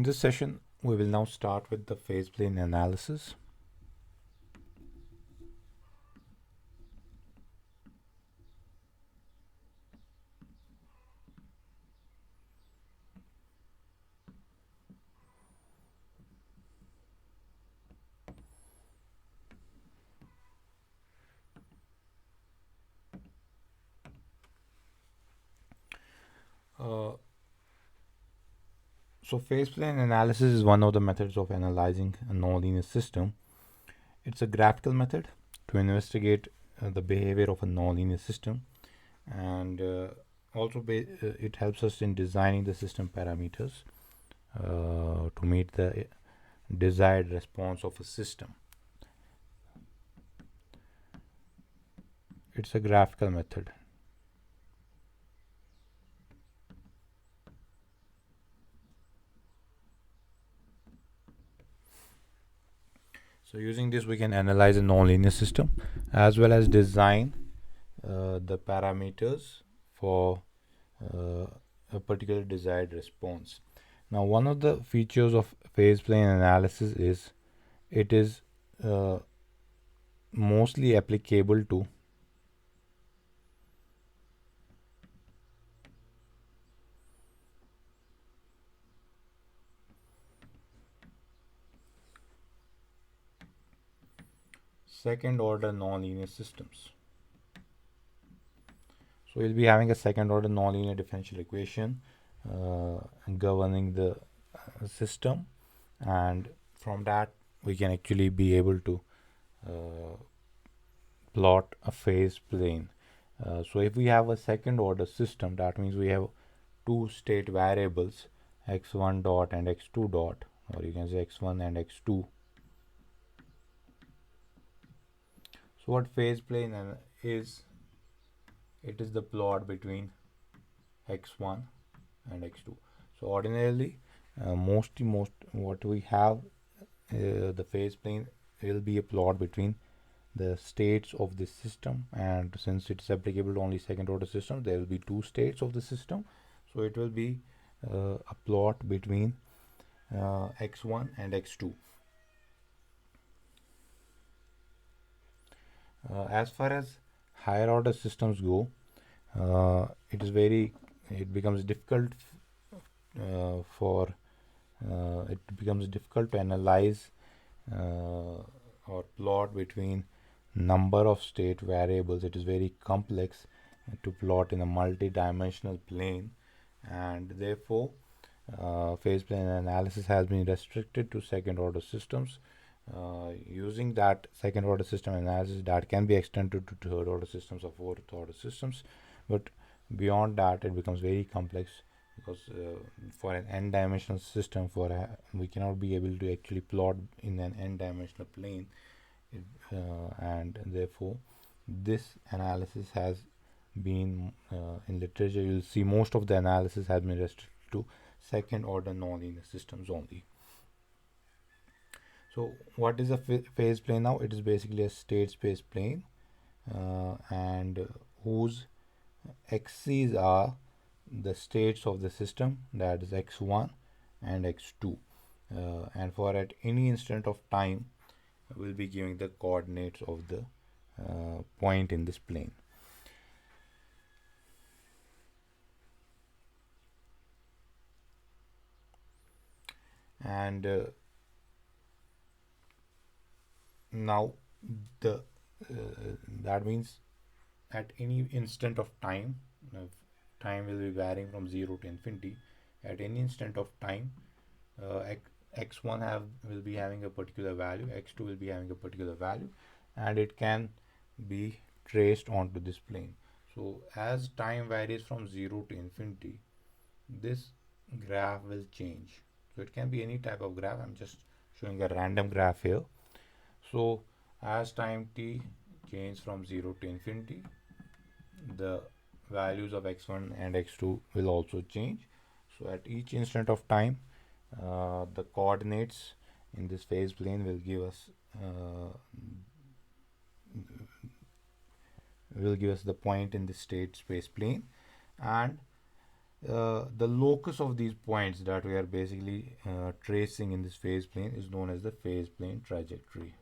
In this session, we will now start with the phase plane analysis. So phase plane analysis is one of the methods of analyzing a nonlinear system. It's a graphical method to investigate the behavior of a nonlinear system, and also it helps us in designing the system parameters to meet the desired response of a system. It's a graphical method. So using this, we can analyze a nonlinear system as well as design the parameters for a particular desired response. Now, one of the features of phase plane analysis is it is mostly applicable to second order nonlinear systems. So we'll be having a second order nonlinear differential equation governing the system, and from that we can actually be able to plot a phase plane. So if we have a second order system, that means we have two state variables, x1 dot and x2 dot, or you can say x1 and x2. So what phase plane is, it is the plot between x1 and x2. So ordinarily, most what we have, the phase plane will be a plot between the states of the system, and since it's applicable to only second order system, there will be two states of the system, so it will be a plot between x1 and x2. As far as higher order systems go, it becomes difficult to analyze or plot between number of state variables. It is very complex to plot in a multi-dimensional plane, and therefore phase plane analysis has been restricted to second order systems. Using that second order system analysis, that can be extended to third order systems or fourth order systems, but beyond that it becomes very complex, because for an n-dimensional system, we cannot be able to actually plot in an n-dimensional plane, and therefore this analysis has been in literature, you'll see most of the analysis has been restricted to second order nonlinear systems only. So what is a phase plane now? It is basically a state space plane, and whose axes are the states of the system, that is x1 and x2, and for at any instant of time we'll be giving the coordinates of the point in this plane. And now that means at any instant of time, time will be varying from 0 to infinity. At any instant of time, x1 will be having a particular value, x2 will be having a particular value, and it can be traced onto this plane. So as time varies from 0 to infinity, this graph will change. So it can be any type of graph. I'm just showing a random graph here. So as time t changes from 0 to infinity, the values of x1 and x2 will also change. So at each instant of time, the coordinates in this phase plane will give us the point in the state space plane, and the locus of these points that we are basically tracing in this phase plane is known as the phase plane trajectory.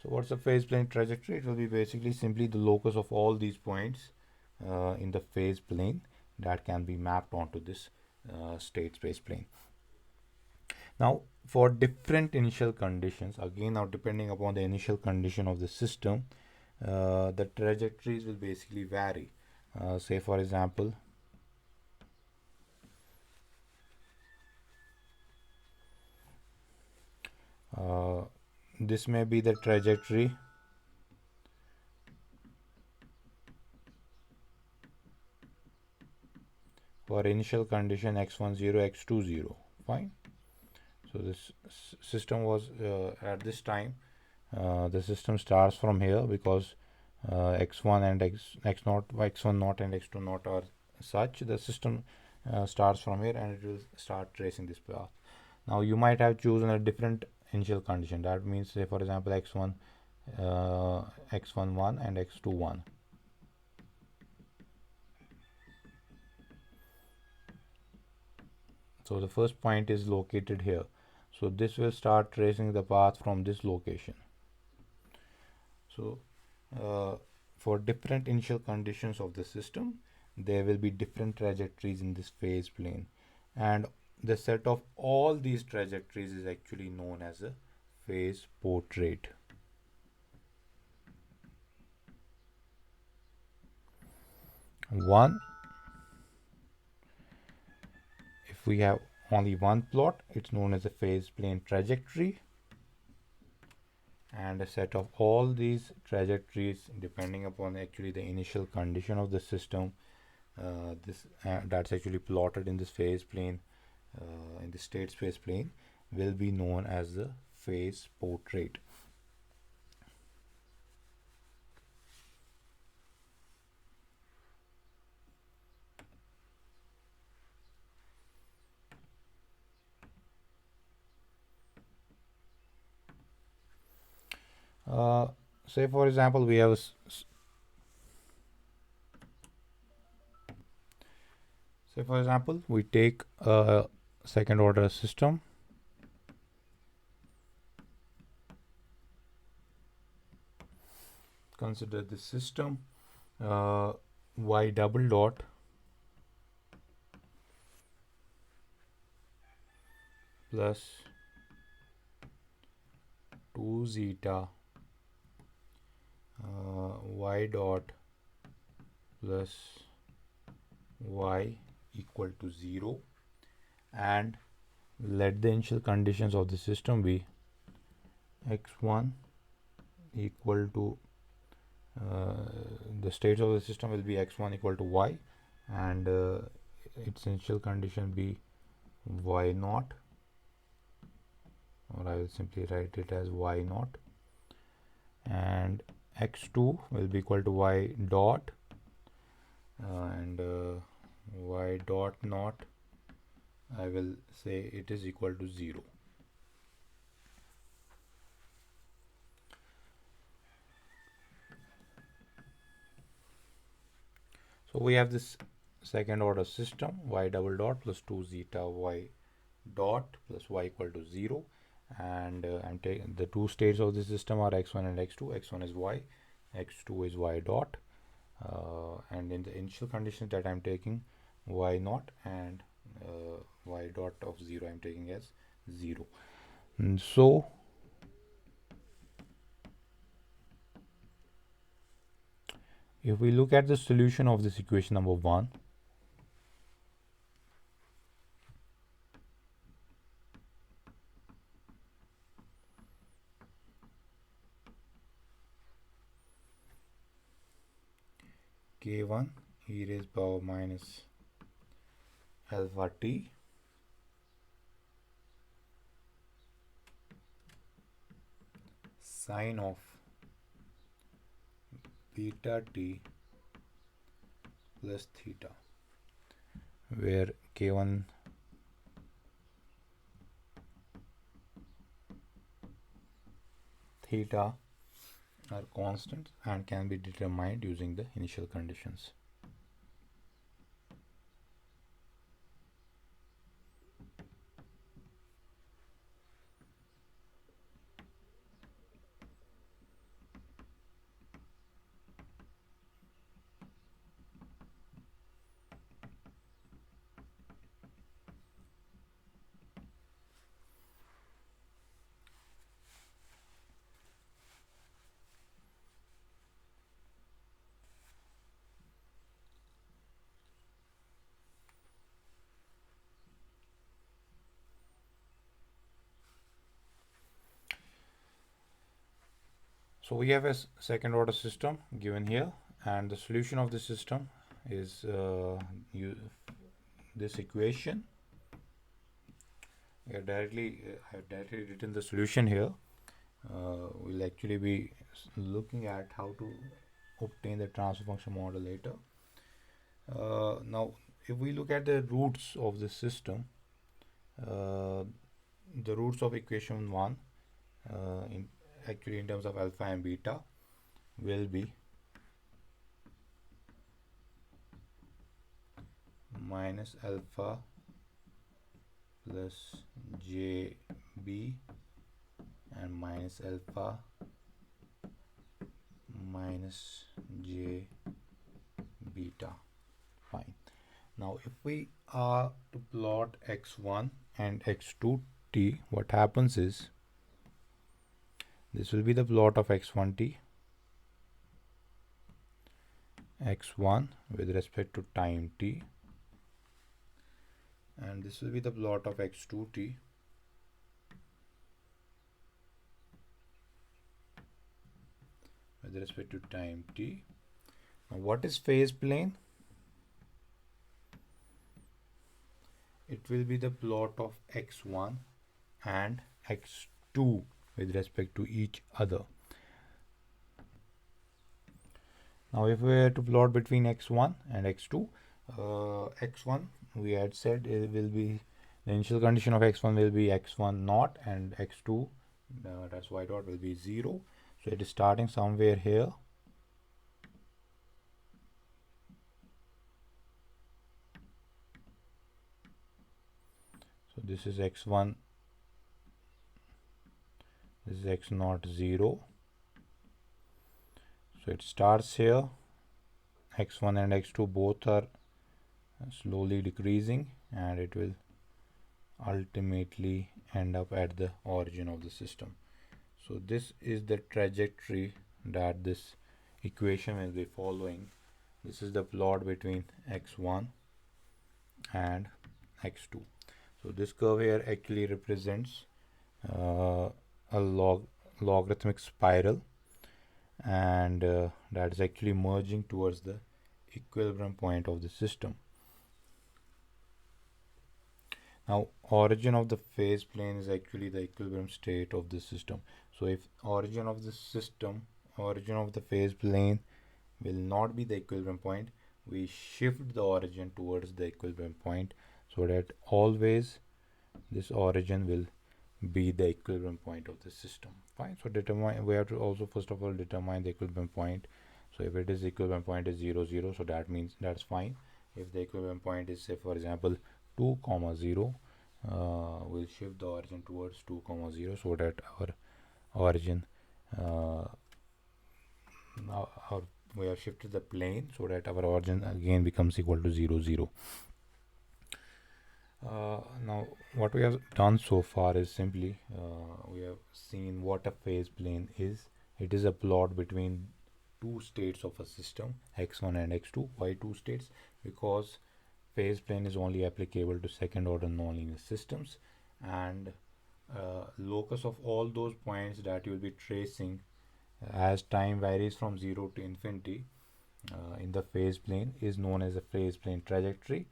So what's the phase plane trajectory? It will be basically simply the locus of all these points in the phase plane that can be mapped onto this state space plane. Now, for different initial conditions, again, now depending upon the initial condition of the system, the trajectories will basically vary. Say, for example, this may be the trajectory for initial condition x10, x20. Fine. So this system was at this time, the system starts from here because x1 and x0, x1 naught and x2 naught are such. The system starts from here and it will start tracing this path. Now you might have chosen a different initial condition. That means, say for example, x1, x11 and x21. So the first point is located here. So this will start tracing the path from this location. So for different initial conditions of the system, there will be different trajectories in this phase plane, and the set of all these trajectories is actually known as a phase portrait. If we have only one plot, it's known as a phase plane trajectory, and a set of all these trajectories depending upon actually the initial condition of the system, that's actually plotted in this phase plane, in the state space plane, will be known as the phase portrait. Say for example, we have say for example we take a second order system. Consider this system y double dot plus 2 zeta y dot plus y equal to 0, and let the initial conditions of the system be x1 equal to the states of the system will be x1 equal to y, and its initial condition be y naught, or I will simply write it as y naught, and x2 will be equal to y dot, and y dot naught I will say it is equal to 0. So we have this second order system y double dot plus 2 zeta y dot plus y equal to 0, and I'm taking the two states of the system are x1 and x2. x1 is y, x2 is y dot, and in the initial conditions that I'm taking y naught and y dot of 0 I'm taking as 0. So if we look at the solution of this equation number 1, k1 e raised power minus alpha t sine of beta t plus theta, where k1 theta are constant and can be determined using the initial conditions. So we have a second order system given here, and the solution of the system is this equation. I have directly written the solution here. We'll actually be looking at how to obtain the transfer function model later. Now, if we look at the roots of the system, the roots of equation 1 in terms of alpha and beta will be minus alpha plus jb and minus alpha minus j beta. Fine. Now if we are to plot x1 and x2 t, what happens is this will be the plot of x1t, x1 with respect to time t, and this will be the plot of x2t with respect to time t. Now what is phase plane? It will be the plot of x1 and x2 with respect to each other. Now if we were to plot between x1 and x2, x1 we had said it will be the initial condition of x1 will be x1 naught, and x2 that's y dot will be 0. So it is starting somewhere here. So this is x1, this is x naught 0. So it starts here. x1 and x2 both are slowly decreasing, and it will ultimately end up at the origin of the system. So this is the trajectory that this equation will be following. This is the plot between x1 and x2. So this curve here actually represents a logarithmic spiral, and that is actually merging towards the equilibrium point of the system. Now origin of the phase plane is actually the equilibrium state of the system. So if origin of the phase plane will not be the equilibrium point, we shift the origin towards the equilibrium point, so that always this origin will be the equilibrium point of the system. Fine. So we have to also first of all determine the equilibrium point. So if it is equilibrium point is 0 0, so that means that's fine. If the equilibrium point is, say for example 2 comma 0, we'll shift the origin towards 2 comma 0, so that our origin we have shifted the plane so that our origin again becomes equal to 0 0. Now what we have done so far is simply we have seen what a phase plane is. It is a plot between two states of a system, x1 and x2. Why two states? Because phase plane is only applicable to second order nonlinear systems, and locus of all those points that you will be tracing as time varies from 0 to infinity in the phase plane is known as a phase plane trajectory.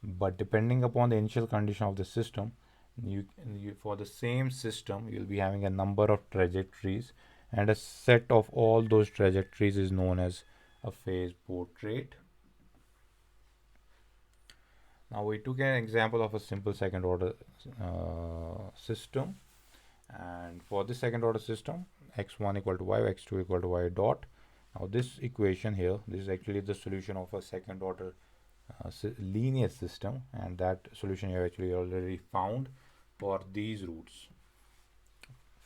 But depending upon the initial condition of the system, you for the same system you'll be having a number of trajectories, and a set of all those trajectories is known as a phase portrait. Now we took an example of a simple second order system, And for the second order system, x1 equal to y, x2 equal to y dot. Now this equation here, this is actually the solution of a second order linear system, and that solution you have actually already found for these roots.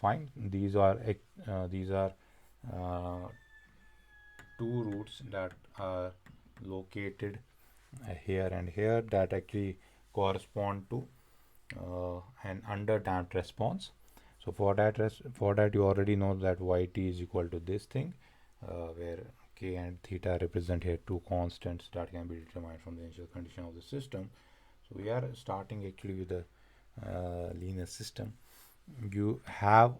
Fine, these are uh, two roots that are located here and here, that actually correspond to an underdamped response. So for that you already know that yt is equal to this thing, where k and theta represent here two constants that can be determined from the initial condition of the system. So we are starting actually with a linear system. You have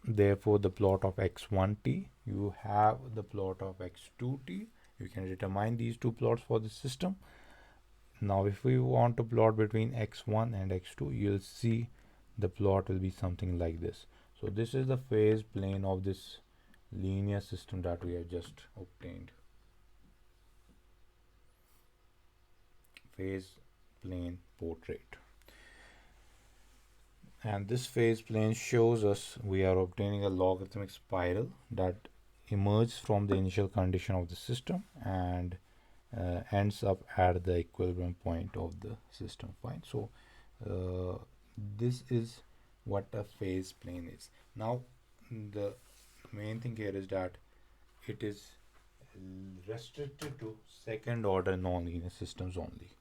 therefore the plot of x1t, you have the plot of x2t. You can determine these two plots for the system. Now if we want to plot between x1 and x2, you'll see the plot will be something like this. So this is the phase plane of this linear system that we have just obtained. Phase plane portrait. And this phase plane shows us we are obtaining a logarithmic spiral that emerges from the initial condition of the system and ends up at the equilibrium point of the system. Fine. So this is what a phase plane is. Now the main thing here is that it is restricted to second order nonlinear systems only.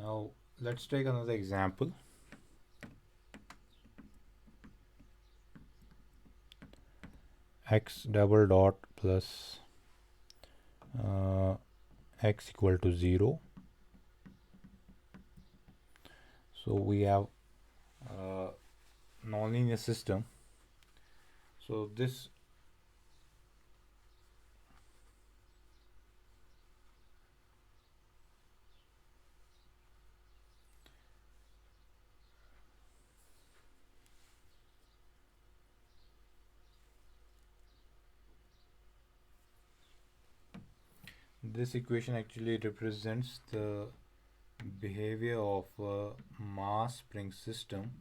Now let's take another example. X double dot plus x equal to 0. So we have nonlinear system. So this equation actually represents the behavior of a mass spring system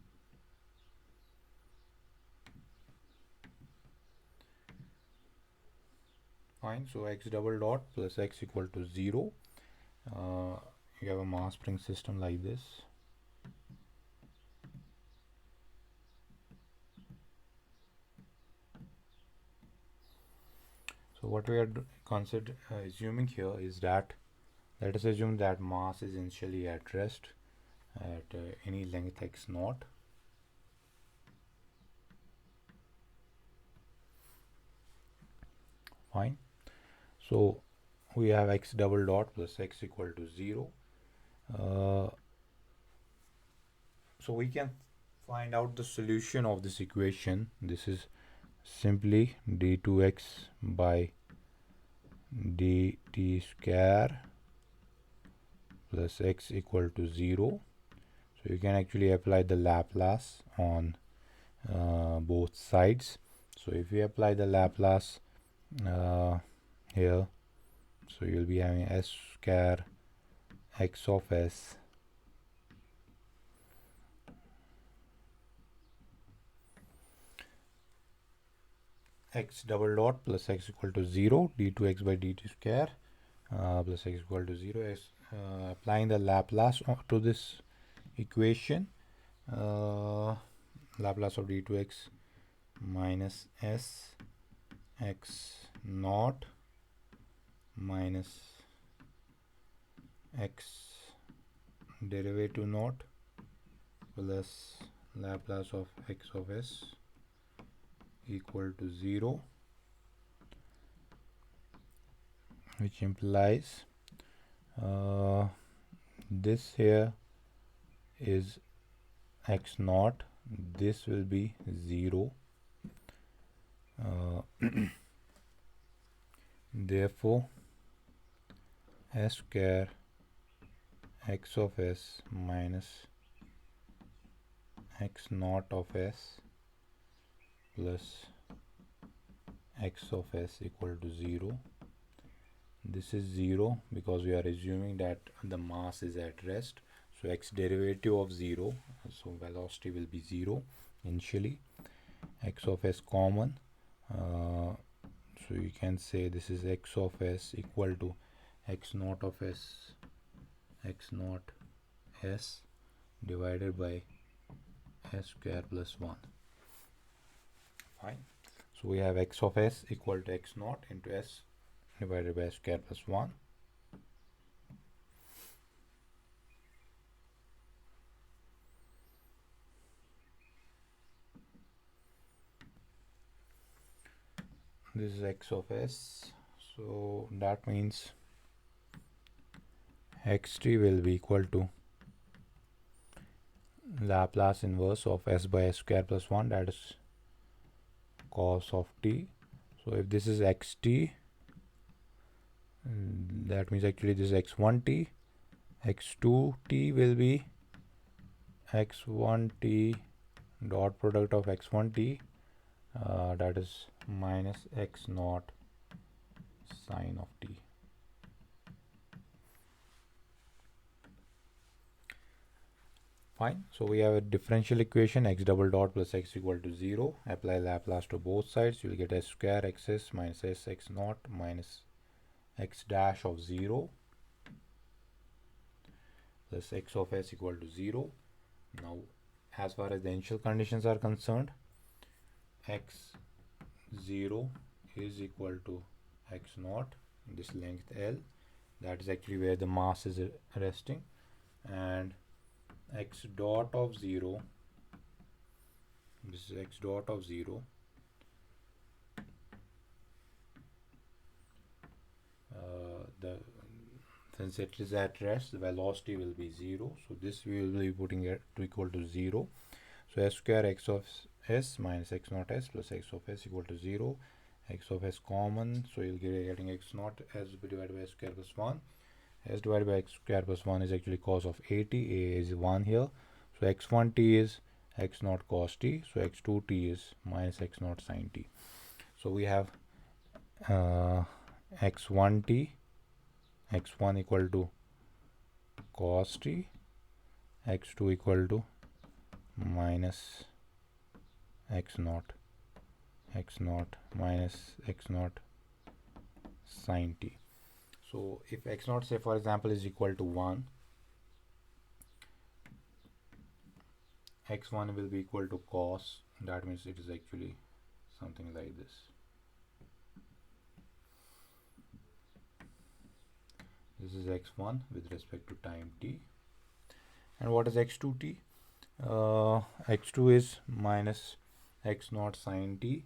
fine. So x double dot plus x equal to 0. You have a mass spring system like this. So what we are assuming here is that, let us assume that mass is initially at rest at any length x naught. Fine. So we have x double dot plus x equal to 0. So we can find out the solution of this equation. This is simply d2x by dt square plus x equal to 0. So you can actually apply the Laplace on both sides. So if you apply the Laplace here, so you'll be having s square x of s x double dot plus x equal to 0 d2x by dt square plus x equal to 0 is applying the Laplace to this equation. Laplace of d2x minus s x naught minus x derivative naught plus Laplace of x of s equal to 0, which implies this here is x naught, this will be 0, Therefore s square x of s minus x naught of s plus x of s equal to 0. This is 0 because we are assuming that the mass is at rest. So x derivative of 0, so velocity will be 0 initially. X of s common, so you can say this is x of s equal to x naught of s, x naught s divided by s square plus 1. Fine. So we have x of s equal to x naught into s divided by s square plus 1. This is x of s, so that means xt will be equal to Laplace inverse of s by s square plus 1, that is cos of t. So if this is xt, that means actually this is x1t, x2t will be x1t dot product of x1t, that is minus x naught sine of t. Fine. So we have a differential equation x double dot plus x equal to 0. Apply Laplace to both sides. You will get s square xs minus s x naught minus x dash of 0 plus x of s equal to 0. Now, as far as the initial conditions are concerned, x0 is equal to x naught, this length L, that is actually where the mass is resting, and x dot of 0, this is x dot of 0, since it is at rest, the velocity will be 0, so this we will be putting it to equal to 0. So s square x of s minus x naught s plus x of s equal to 0. X of s common, so you'll get getting x naught s divided by s square plus 1. S divided by x square plus 1 is actually cos of 80. A is 1 here. So x1t is x naught cos t. So x2t is minus x naught sin t. So we have x1t, x1 equal to cos t, x2 equal to minus x naught minus x naught sin t. So if x naught, say for example, is equal to 1, x1 will be equal to cos, that means it is actually something like this. This is x1 with respect to time t. And what is x2t? X2 is minus x naught sin t.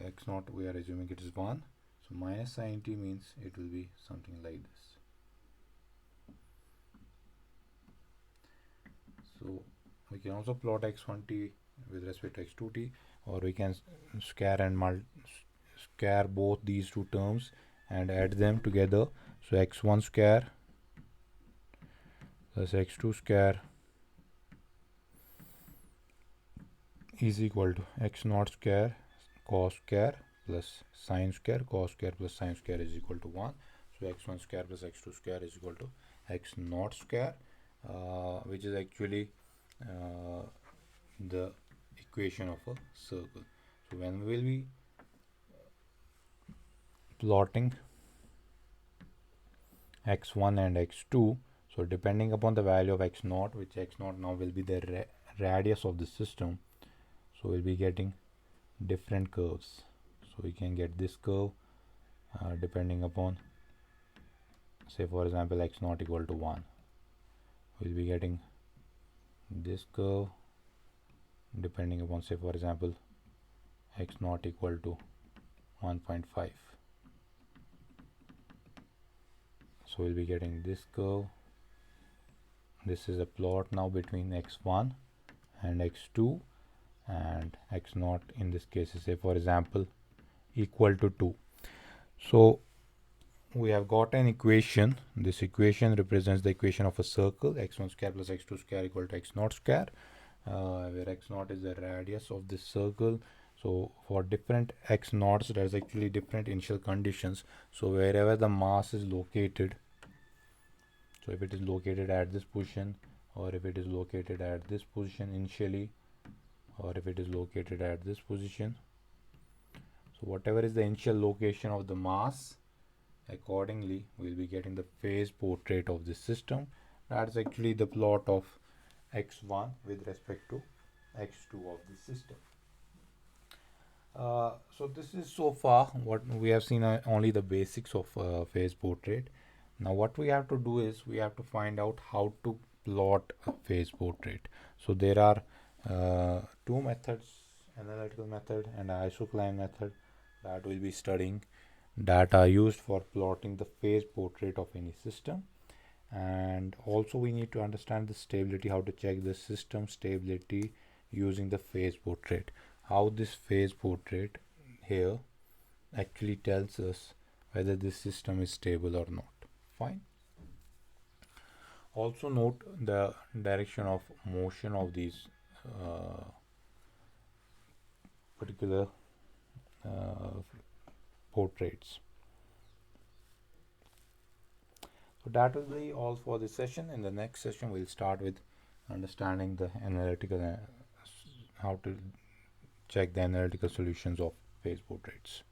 X naught, we are assuming it is 1. So minus sin t means it will be something like this. So we can also plot x1t with respect to x2t, or we can scare both these two terms and add them together. So x1 square plus x2 square is equal to x naught square cos square plus sin square. Cos square plus sin square is equal to 1. So x1 square plus x2 square is equal to x naught square, which is actually the equation of a circle. So when we will be plotting x1 and x2, so depending upon the value of x naught, which x naught now will be the radius of the system, so we'll be getting different curves. So we can get this curve depending upon, say for example, x naught equal to 1. We'll be getting this curve depending upon, say for example, x naught equal to 1.5. So we'll be getting this curve. This is a plot now between x1 and x2, and x naught in this case is, say for example, equal to 2. So we have got an equation. This equation represents the equation of a circle, x1 square plus x2 square equal to x naught square, where x naught is the radius of this circle. So for different x naughts, there's actually different initial conditions. So wherever the mass is located, so if it is located at this position, or if it is located at this position initially, or if it is located at this position, so whatever is the initial location of the mass, accordingly we'll be getting the phase portrait of this system. That's actually the plot of x1 with respect to x2 of the system. So this is so far what we have seen, only the basics of phase portrait. Now what we have to do is we have to find out how to plot a phase portrait. So there are two methods, analytical method and isocline method, that we'll be studying, that are used for plotting the phase portrait of any system. And also we need to understand the stability, how to check the system stability using the phase portrait, how this phase portrait here actually tells us whether this system is stable or not. Fine. Also note the direction of motion of these particular portraits. So that will be all for this session. In the next session we'll start with understanding the analytical how to check the analytical solutions of phase portraits.